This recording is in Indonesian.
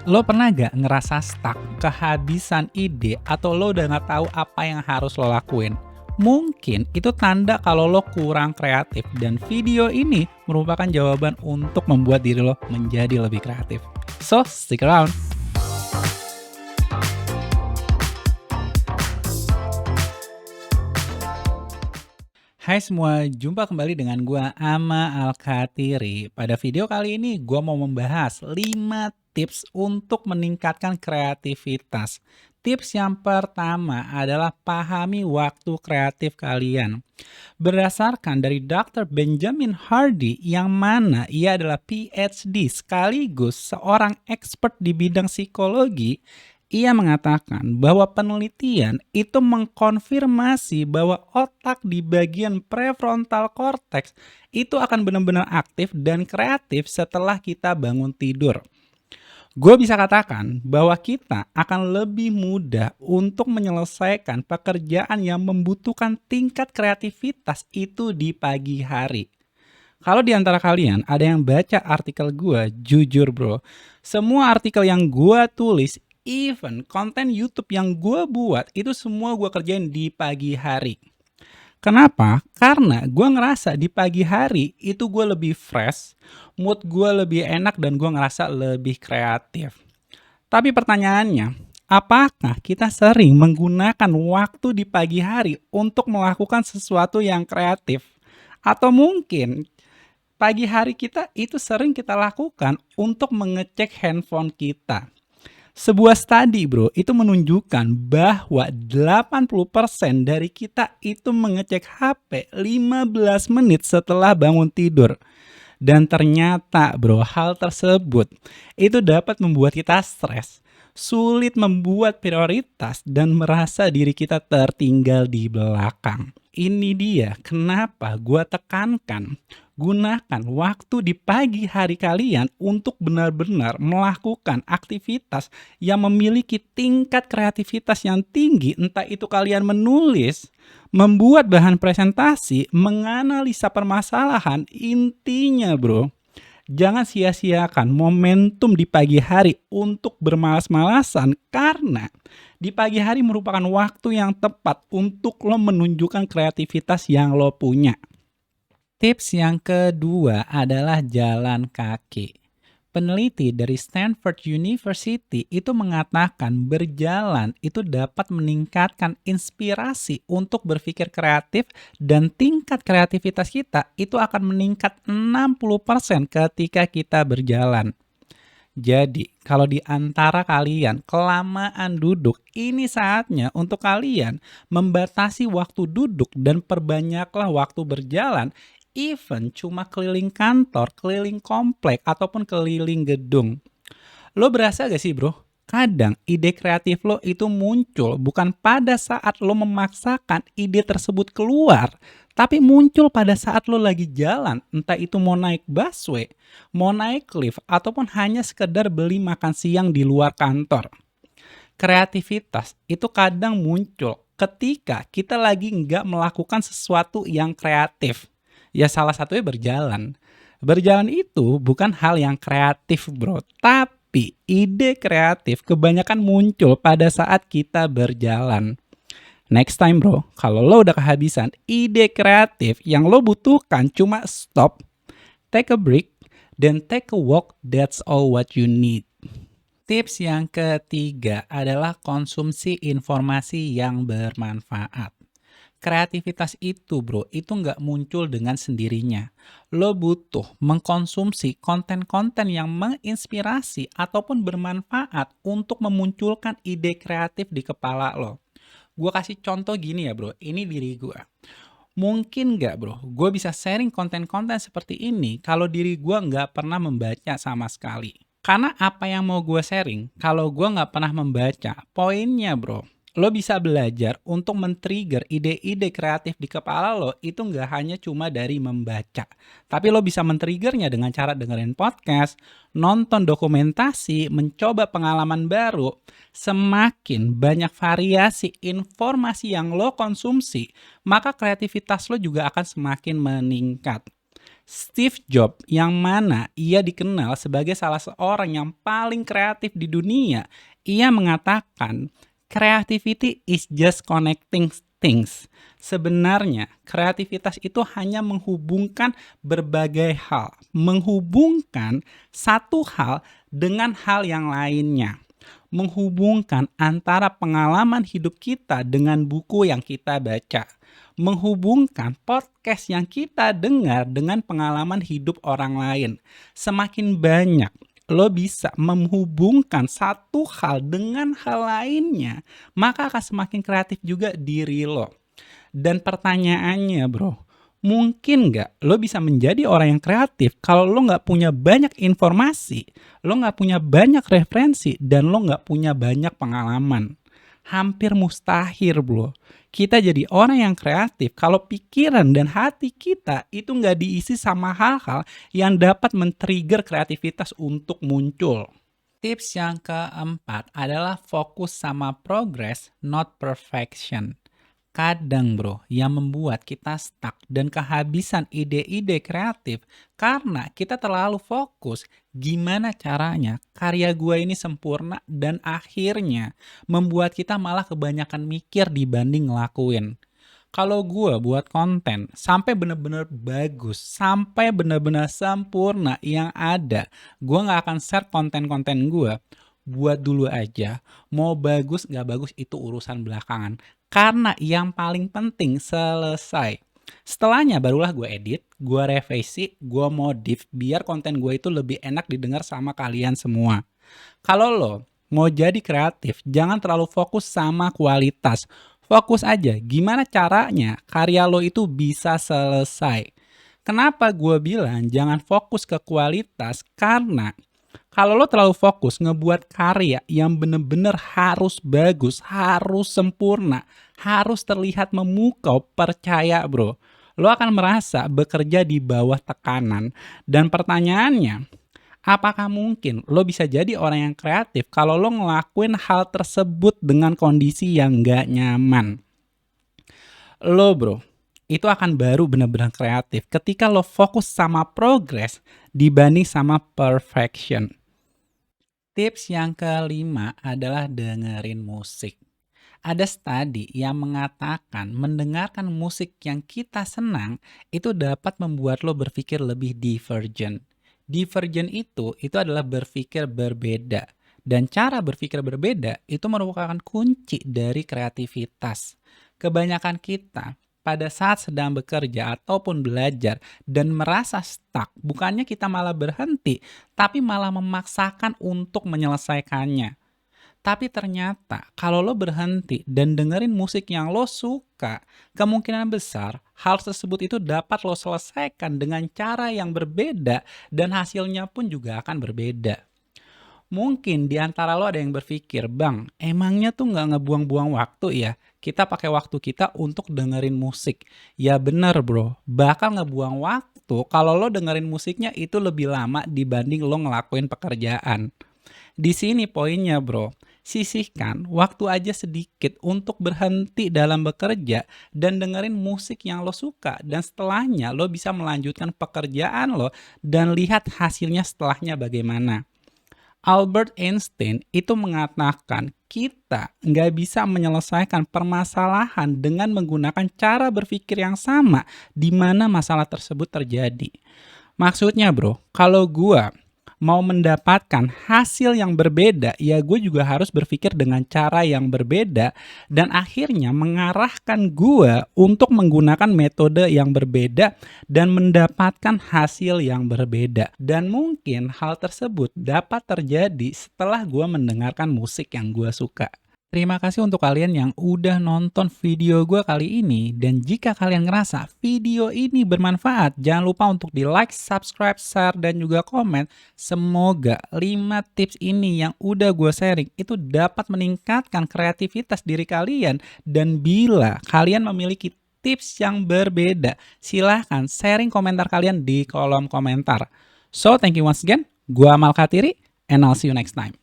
Lo pernah gak ngerasa stuck, kehabisan ide, atau lo udah gak tahu apa yang harus lo lakuin? Mungkin itu tanda kalau lo kurang kreatif dan video ini merupakan jawaban untuk membuat diri lo menjadi lebih kreatif. So, stick around! Hai semua, jumpa kembali dengan gua Ama Al-Khatiri. Pada video kali ini gua mau membahas 5 tips untuk meningkatkan kreativitas. Tips yang pertama adalah pahami waktu kreatif kalian. Berdasarkan dari Dr. Benjamin Hardy yang mana ia adalah PhD sekaligus seorang expert di bidang psikologi, ia mengatakan bahwa penelitian itu mengkonfirmasi bahwa otak di bagian prefrontal cortex itu akan benar-benar aktif dan kreatif setelah kita bangun tidur. Gue bisa katakan bahwa kita akan lebih mudah untuk menyelesaikan pekerjaan yang membutuhkan tingkat kreativitas itu di pagi hari. Kalau di antara kalian ada yang baca artikel gue, jujur bro, semua artikel yang gue tulis, even konten YouTube yang gue buat, itu semua gue kerjain di pagi hari. Kenapa? Karena gue ngerasa di pagi hari itu gue lebih fresh, mood gue lebih enak dan gue ngerasa lebih kreatif. Tapi pertanyaannya, apakah kita sering menggunakan waktu di pagi hari untuk melakukan sesuatu yang kreatif? Atau mungkin pagi hari kita itu sering kita lakukan untuk mengecek handphone kita? Sebuah studi bro, itu menunjukkan bahwa 80% dari kita itu mengecek HP 15 menit setelah bangun tidur. Dan ternyata bro, hal tersebut itu dapat membuat kita stres, sulit membuat prioritas, dan merasa diri kita tertinggal di belakang. Ini dia kenapa gue tekankan, gunakan waktu di pagi hari kalian untuk benar-benar melakukan aktivitas yang memiliki tingkat kreativitas yang tinggi, entah itu kalian menulis, membuat bahan presentasi, menganalisa permasalahan. Intinya bro, jangan sia-siakan momentum di pagi hari untuk bermalas-malasan, karena di pagi hari merupakan waktu yang tepat untuk lo menunjukkan kreativitas yang lo punya. Tips yang kedua adalah jalan kaki. Peneliti dari Stanford University itu mengatakan berjalan itu dapat meningkatkan inspirasi untuk berpikir kreatif dan tingkat kreativitas kita itu akan meningkat 60% ketika kita berjalan. Jadi, kalau di antara kalian kelamaan duduk, ini saatnya untuk kalian membatasi waktu duduk dan perbanyaklah waktu berjalan, even cuma keliling kantor, keliling komplek, ataupun keliling gedung. Lo berasa gak sih bro? Kadang ide kreatif lo itu muncul bukan pada saat lo memaksakan ide tersebut keluar, tapi muncul pada saat lo lagi jalan, entah itu mau naik busway, mau naik lift, ataupun hanya sekedar beli makan siang di luar kantor. Kreativitas itu kadang muncul ketika kita lagi nggak melakukan sesuatu yang kreatif. Ya salah satunya berjalan. Berjalan itu bukan hal yang kreatif bro, tapi ide kreatif kebanyakan muncul pada saat kita berjalan. Next time bro, kalau lo udah kehabisan ide kreatif, yang lo butuhkan cuma stop, take a break, then take a walk, that's all what you need. Tips yang ketiga adalah konsumsi informasi yang bermanfaat. Kreativitas itu bro, itu nggak muncul dengan sendirinya. Lo butuh mengkonsumsi konten-konten yang menginspirasi ataupun bermanfaat untuk memunculkan ide kreatif di kepala lo. Gue kasih contoh gini ya bro, ini diri gue. Mungkin nggak bro, gue bisa sharing konten-konten seperti ini kalau diri gue nggak pernah membaca sama sekali. Karena apa yang mau gue sharing kalau gue nggak pernah membaca? Poinnya bro, lo bisa belajar untuk men-trigger ide-ide kreatif di kepala lo itu nggak hanya cuma dari membaca. Tapi lo bisa men-triggernya dengan cara dengerin podcast, nonton dokumentasi, mencoba pengalaman baru. Semakin banyak variasi informasi yang lo konsumsi, maka kreativitas lo juga akan semakin meningkat. Steve Jobs, yang mana ia dikenal sebagai salah seorang yang paling kreatif di dunia, ia mengatakan, "Creativity is just connecting things." Sebenarnya, kreativitas itu hanya menghubungkan berbagai hal, menghubungkan satu hal dengan hal yang lainnya, menghubungkan antara pengalaman hidup kita dengan buku yang kita baca, menghubungkan podcast yang kita dengar dengan pengalaman hidup orang lain. Semakin banyak lo bisa menghubungkan satu hal dengan hal lainnya, maka akan semakin kreatif juga diri lo. Dan pertanyaannya bro, mungkin nggak lo bisa menjadi orang yang kreatif kalau lo nggak punya banyak informasi, lo nggak punya banyak referensi, dan lo nggak punya banyak pengalaman? Hampir mustahil bro. Kita jadi orang yang kreatif kalau pikiran dan hati kita itu nggak diisi sama hal-hal yang dapat men-trigger kreativitas untuk muncul. Tips yang keempat adalah fokus sama progress, not perfection. Kadang bro, yang membuat kita stuck dan kehabisan ide-ide kreatif karena kita terlalu fokus gimana caranya karya gua ini sempurna, dan akhirnya membuat kita malah kebanyakan mikir dibanding ngelakuin. Kalau gua buat konten sampai bener-bener bagus, sampai bener-bener sempurna yang ada, gua nggak akan share konten-konten gua. Buat dulu aja, mau bagus nggak bagus itu urusan belakangan. Karena yang paling penting selesai. Setelahnya barulah gue edit, gue revisi, gue modif biar konten gue itu lebih enak didengar sama kalian semua. Kalau lo mau jadi kreatif, jangan terlalu fokus sama kualitas. Fokus aja gimana caranya karya lo itu bisa selesai. Kenapa gue bilang jangan fokus ke kualitas? Karena kalau lo terlalu fokus ngebuat karya yang bener-bener harus bagus, harus sempurna, harus terlihat memukau, percaya bro, lo akan merasa bekerja di bawah tekanan. Dan pertanyaannya, apakah mungkin lo bisa jadi orang yang kreatif kalau lo ngelakuin hal tersebut dengan kondisi yang gak nyaman? Lo bro, itu akan baru bener-bener kreatif ketika lo fokus sama progress dibanding sama perfection. Tips yang kelima adalah dengerin musik. Ada studi yang mengatakan mendengarkan musik yang kita senang itu dapat membuat lo berpikir lebih divergent. Divergent itu adalah berpikir berbeda. Dan cara berpikir berbeda itu merupakan kunci dari kreativitas. Kebanyakan kita pada saat sedang bekerja ataupun belajar dan merasa stuck, bukannya kita malah berhenti, tapi malah memaksakan untuk menyelesaikannya. Tapi ternyata kalau lo berhenti dan dengerin musik yang lo suka, kemungkinan besar hal tersebut itu dapat lo selesaikan dengan cara yang berbeda dan hasilnya pun juga akan berbeda. Mungkin di antara lo ada yang berpikir, "Bang, emangnya tuh nggak ngebuang-buang waktu ya? Kita pakai waktu kita untuk dengerin musik." Ya bener bro, bakal ngebuang waktu kalau lo dengerin musiknya itu lebih lama dibanding lo ngelakuin pekerjaan. Di sini poinnya bro, sisihkan waktu aja sedikit untuk berhenti dalam bekerja dan dengerin musik yang lo suka. Dan setelahnya lo bisa melanjutkan pekerjaan lo dan lihat hasilnya setelahnya bagaimana. Albert Einstein itu mengatakan kita nggak bisa menyelesaikan permasalahan dengan menggunakan cara berpikir yang sama di mana masalah tersebut terjadi. Maksudnya bro, kalau gua mau mendapatkan hasil yang berbeda, ya gue juga harus berpikir dengan cara yang berbeda dan akhirnya mengarahkan gue untuk menggunakan metode yang berbeda dan mendapatkan hasil yang berbeda. Dan mungkin hal tersebut dapat terjadi setelah gue mendengarkan musik yang gue suka. Terima kasih untuk kalian yang udah nonton video gue kali ini. Dan jika kalian ngerasa video ini bermanfaat, jangan lupa untuk di like, subscribe, share, dan juga komen. Semoga 5 tips ini yang udah gue sharing itu dapat meningkatkan kreativitas diri kalian. Dan bila kalian memiliki tips yang berbeda, silahkan sharing komentar kalian di kolom komentar. So, thank you once again. Gue Amal Khatiri, and I'll see you next time.